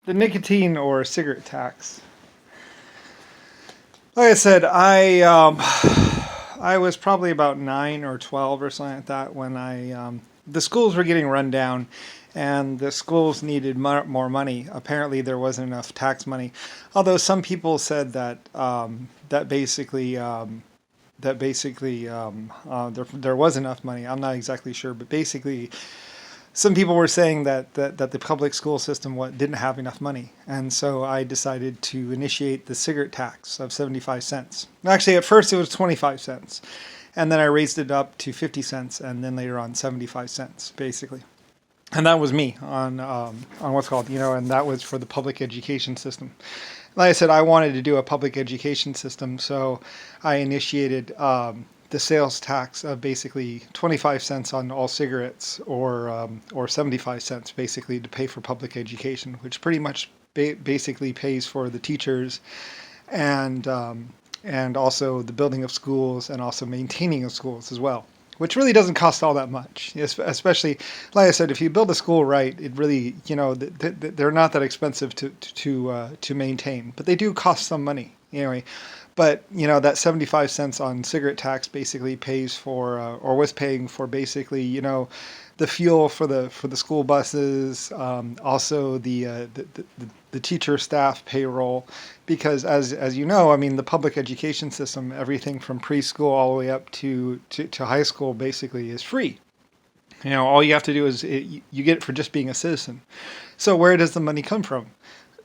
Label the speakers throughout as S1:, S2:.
S1: The nicotine or cigarette tax. Like I said, I was probably about 9 or 12 or something like that when the schools were getting run down, and the schools needed more money. Apparently, there wasn't enough tax money. Although some people said that there was enough money. I'm not exactly sure, but basically some people were saying that the public school system didn't have enough money. And so I decided to initiate the cigarette tax of 75 cents. Actually, at first it was 25 cents. And then I raised it up to 50 cents and then later on 75 cents, basically. And that was me on what's called, and that was for the public education system. Like I said, I wanted to do a public education system, so I initiated the sales tax of basically 25 cents on all cigarettes, or 75 cents basically to pay for public education, which pretty much basically pays for the teachers and also the building of schools and also maintaining of schools as well, which really doesn't cost all that much. Especially, like I said, if you build a school right, it really, they're not that expensive to maintain, but they do cost some money anyway. But that 75 cents on cigarette tax basically pays for, or was paying for, basically, the fuel for the school buses, also the teacher staff payroll, because as you know, I mean, the public education system, everything from preschool all the way up to high school basically is free. All you have to do is you get it for just being a citizen. So where does the money come from?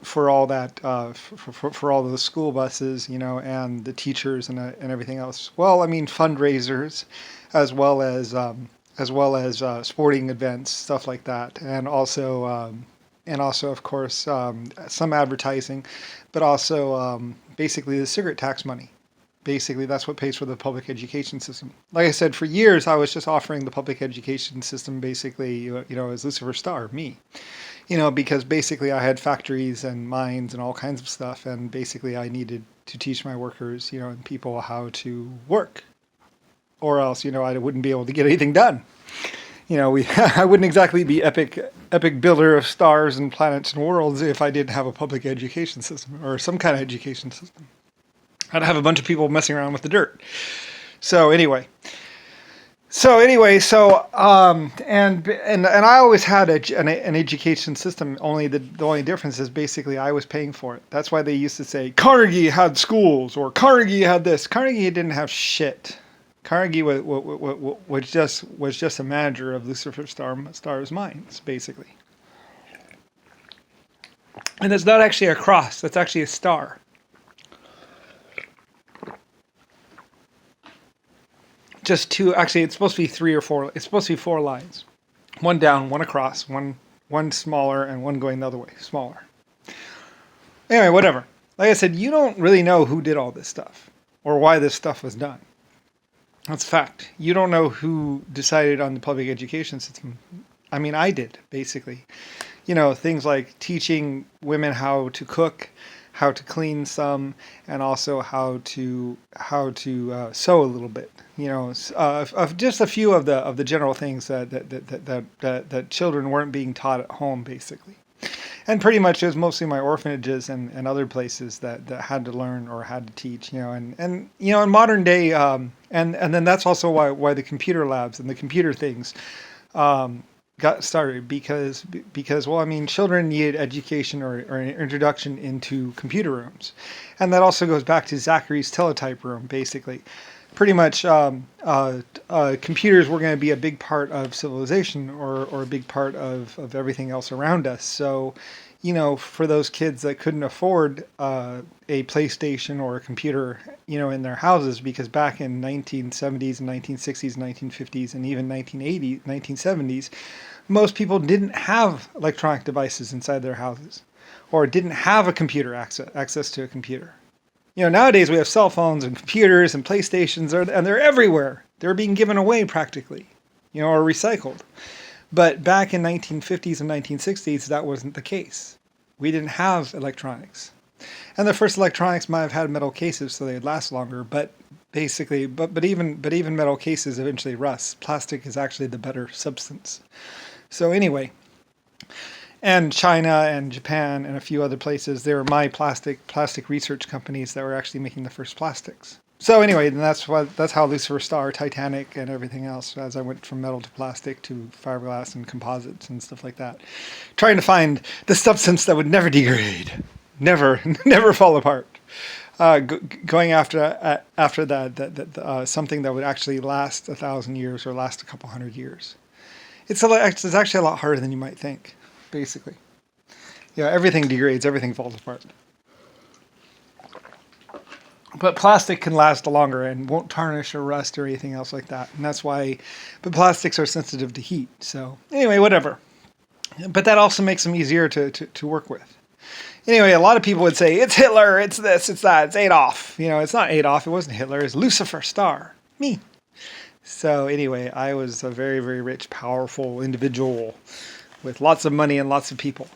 S1: For all that, for all of the school buses, and the teachers and everything else. Well, I mean, fundraisers, as well as sporting events, stuff like that, and also of course some advertising, but also basically the cigarette tax money. Basically, that's what pays for the public education system. Like I said, for years I was just offering the public education system basically, as Lucifer Star, me. Because basically I had factories and mines and all kinds of stuff, and basically I needed to teach my workers, and people how to work, or else, I wouldn't be able to get anything done. I wouldn't exactly be epic builder of stars and planets and worlds if I didn't have a public education system or some kind of education system. I'd have a bunch of people messing around with the dirt. So anyway, and I always had an education system. Only the only difference is basically I was paying for it. That's why they used to say Carnegie had schools or Carnegie had this. Carnegie didn't have shit. Carnegie was just a manager of Lucifer Star's mines, basically. And it's not actually a cross. That's actually a star. Just two. Actually, it's supposed to be 3 or 4. It's supposed to be 4 lines, one down, one across, one smaller, and one going the other way, smaller. Anyway, whatever. Like I said, you don't really know who did all this stuff or why this stuff was done. That's a fact. You don't know who decided on the public education system. I mean, I did, basically. Things like teaching women how to cook, how to clean some, and also how to sew a little bit. Of just a few of the general things that children weren't being taught at home, basically. And pretty much it was mostly my orphanages and other places that had to learn or had to teach. In modern day, and then that's also why the computer labs and the computer things got started, because well, I mean, children need education or an introduction into computer rooms, and that also goes back to Zachary's teletype room. Basically, pretty much computers were going to be a big part of civilization or a big part of everything else around us. So, for those kids that couldn't afford a PlayStation or a computer, in their houses, because back in 1970s and 1960s, 1950s, and even 1980s, 1970s, most people didn't have electronic devices inside their houses, or didn't have a computer access to a computer. Nowadays we have cell phones and computers and PlayStations, and they're everywhere. They're being given away practically, or recycled. But back in 1950s and 1960s, that wasn't the case. We didn't have electronics. And the first electronics might have had metal cases so they'd last longer, but basically, but even metal cases eventually rust. Plastic is actually the better substance. So anyway, And China and Japan and a few other places, they were my plastic research companies that were actually making the first plastics. So anyway, that's how Lucifer Star, Titanic, and everything else, as I went from metal to plastic to fiberglass and composites and stuff like that, trying to find the substance that would never degrade, never fall apart. Going after something that would actually last 1,000 years or last a couple hundred years. It's actually a lot harder than you might think. Basically, everything degrades, everything falls apart. But plastic can last longer and won't tarnish or rust or anything else like that. And that's why, but plastics are sensitive to heat. So anyway, whatever. But that also makes them easier to work with. Anyway, a lot of people would say, it's Hitler, it's this, it's that, it's Adolf. It's not Adolf, it wasn't Hitler, it's Lucifer Star, me. So anyway, I was a very, very rich, powerful individual with lots of money and lots of people.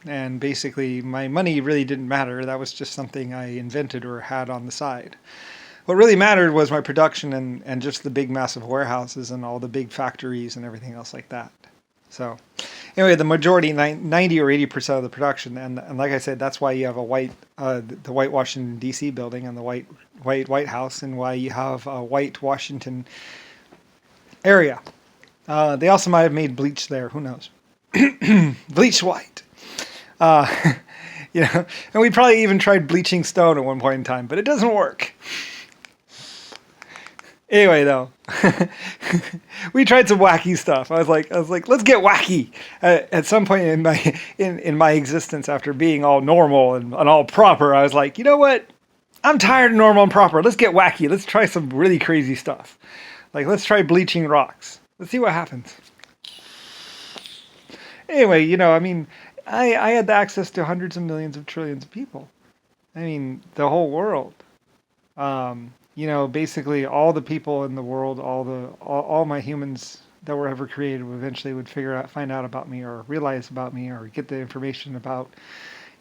S1: And basically, my money really didn't matter. That was just something I invented or had on the side. What really mattered was my production and just the big, massive warehouses and all the big factories and everything else like that. So anyway, the majority, 90 or 80% of the production, and like I said, that's why you have the White Washington, D.C. building and the White House, and why you have a White Washington area. They also might have made bleach there. Who knows? Bleach white. And we probably even tried bleaching stone at one point in time, but it doesn't work. Anyway, though, we tried some wacky stuff. I was like, let's get wacky. At some point in my existence, after being all normal and all proper, I was like, you know what? I'm tired of normal and proper. Let's get wacky. Let's try some really crazy stuff. Like, let's try bleaching rocks. Let's see what happens. Anyway, I had access to hundreds of millions of trillions of people. I mean, the whole world. Basically all the people in the world, all my humans that were ever created eventually would find out about me or realize about me or get the information about,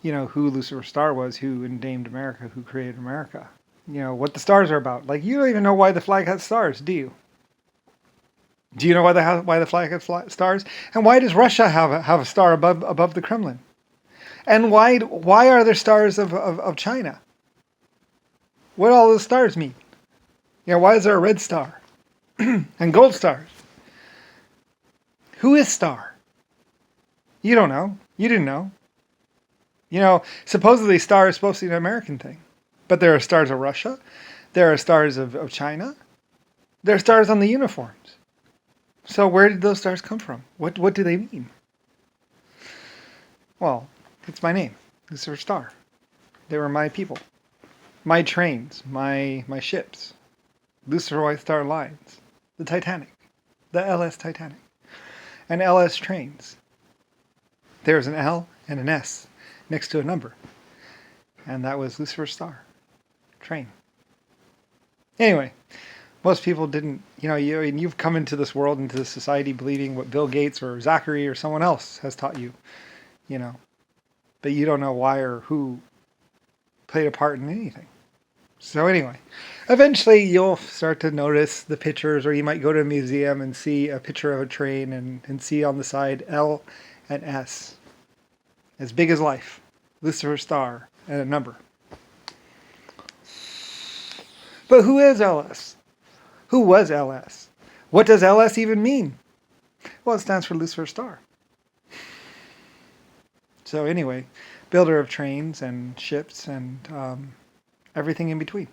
S1: who Lucifer Star was, who named America, who created America. What the stars are about. Like, you don't even know why the flag has stars, do you? Do you know why the flag has stars? And why does Russia have a star above the Kremlin? And why are there stars of China? What do all those stars mean? Why is there a red star and gold stars? Who is Star? You don't know. You didn't know. Supposedly Star is supposed to be an American thing, but there are stars of Russia. There are stars of China. There are stars on the uniforms. So where did those stars come from? What do they mean? Well, it's my name, Lucifer Star. They were my people, my trains, my ships, Lucifer White Star Lines, the Titanic, the LS Titanic, and LS trains. There's an L and an S next to a number, and that was Lucifer Star train. Anyway. Most people didn't, you've come into this world, into this society, believing what Bill Gates or Zachary or someone else has taught you, but you don't know why or who played a part in anything. So anyway, eventually you'll start to notice the pictures, or you might go to a museum and see a picture of a train and see on the side L and S, as big as life, Lucifer Star, and a number. But who is LS? Who was LS? What does LS even mean? Well, it stands for Lucifer Star. So anyway, builder of trains and ships and everything in between.